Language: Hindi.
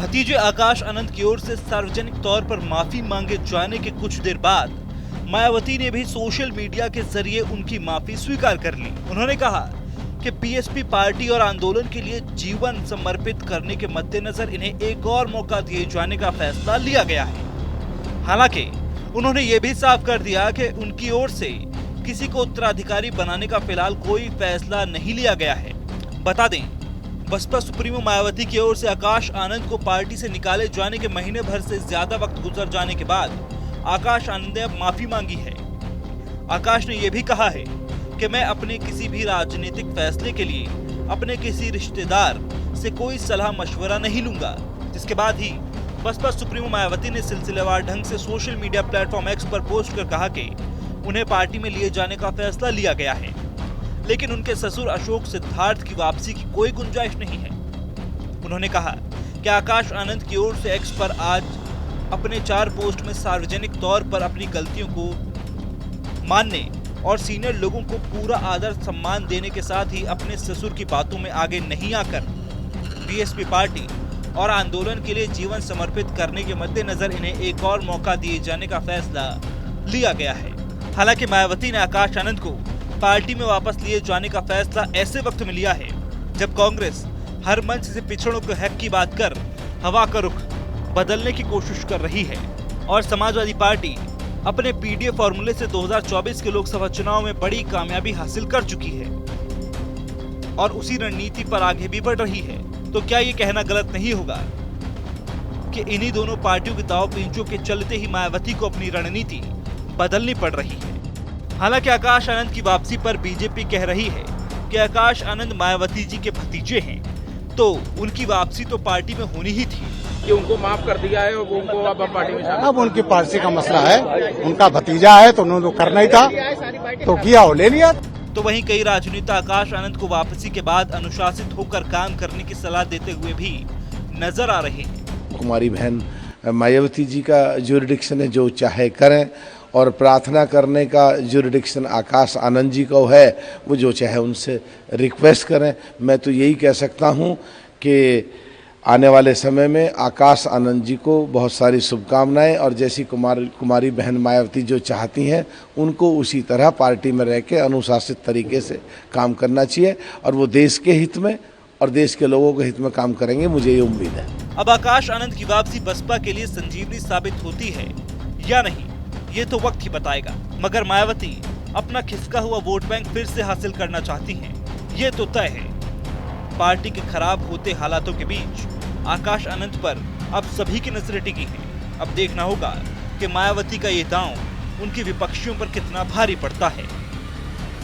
भतीजे आकाश आनंद की ओर से सार्वजनिक तौर पर माफी मांगे जाने के कुछ देर बाद मायावती ने भी सोशल मीडिया के जरिए उनकी माफी स्वीकार कर ली। उन्होंने कहा कि बीएसपी पार्टी और आंदोलन के लिए जीवन समर्पित करने के मद्देनजर इन्हें एक और मौका दिए जाने का फैसला लिया गया है। हालांकि उन्होंने ये भी साफ कर दिया कि उनकी ओर से किसी को उत्तराधिकारी बनाने का फिलहाल कोई फैसला नहीं लिया गया है। बता दें, बसपा सुप्रीमो मायावती की ओर से आकाश आनंद को पार्टी से निकाले जाने के महीने भर से ज्यादा वक्त गुजर जाने के बाद आकाश आनंद ने अब माफी मांगी है। आकाश ने यह भी कहा है कि मैं अपने किसी भी राजनीतिक फैसले के लिए अपने किसी रिश्तेदार से कोई सलाह मशवरा नहीं लूंगा। जिसके बाद ही बसपा सुप्रीमो मायावती ने सिलसिलेवार ढंग से सोशल मीडिया प्लेटफॉर्म एक्स पर पोस्ट कर कहा कि उन्हें पार्टी में लिए जाने का फैसला लिया गया है, लेकिन उनके ससुर अशोक सिद्धार्थ की वापसी की कोई गुंजाइश नहीं है। उन्होंने कहा कि आकाश आनंद की ओर से एक्स पर आज अपने 4 पोस्ट में सार्वजनिक तौर पर अपनी गलतियों को मानने और सीनियर लोगों को पूरा आदर सम्मान देने के साथ ही अपने ससुर की बातों में आगे नहीं आकर बीएसपी पार्टी और आंदोलन के लिए जीवन समर्पित करने के मद्देनजर इन्हें एक और मौका दिए जाने का फैसला लिया गया है। हालांकि मायावती ने आकाश आनंद को पार्टी में वापस लिए जाने का फैसला ऐसे वक्त में लिया है जब कांग्रेस हर मंच से पिछड़ों के हक की बात कर हवा का रुख बदलने की कोशिश कर रही है और समाजवादी पार्टी अपने पीडीए फॉर्मूले से 2024 के लोकसभा चुनाव में बड़ी कामयाबी हासिल कर चुकी है और उसी रणनीति पर आगे भी बढ़ रही है। तो क्या ये कहना गलत नहीं होगा कि इन्हीं दोनों पार्टियों के दाव पेंचों के चलते ही मायावती को अपनी रणनीति बदलनी पड़ रही है। हालांकि आकाश आनंद की वापसी पर बीजेपी कह रही है कि आकाश आनंद मायावती जी के भतीजे हैं, तो उनकी वापसी तो पार्टी में होनी ही थी कि उनको माफ कर दिया है और उनको अब पार्टी में शामिल। अब उनकी पार्टी का मसला है, उनका भतीजा है तो उन्होंने करना ही था तो किया हो, ले लिया। तो वहीं कई राजनेता आकाश आनंद को वापसी के बाद अनुशासित होकर काम करने की सलाह देते हुए भी नजर आ रहे हैं। कुमारी बहन मायावती जी का जुरिडिक्शन है, जो चाहे करें, और प्रार्थना करने का जुरिडिक्शन आकाश आनंद जी को है, वो जो चाहे उनसे रिक्वेस्ट करें। मैं तो यही कह सकता हूँ कि आने वाले समय में आकाश आनंद जी को बहुत सारी शुभकामनाएं, और जैसी कुमारी बहन मायावती जो चाहती हैं उनको उसी तरह पार्टी में रह के अनुशासित तरीके से काम करना चाहिए और वो देश के हित में और देश के लोगों के हित में काम करेंगे, मुझे ये उम्मीद है। अब आकाश आनंद की वापसी बसपा के लिए संजीवनी साबित होती है या नहीं, ये तो वक्त ही बताएगा। मगर मायावती अपना खिसका हुआ वोट बैंक फिर से हासिल करना चाहती हैं, ये तो तय है। पार्टी के खराब होते हालातों के बीच आकाश आनंद पर अब सभी की नजरें टिकी हैं। अब देखना होगा कि मायावती का ये दांव उनके विपक्षियों पर कितना भारी पड़ता है।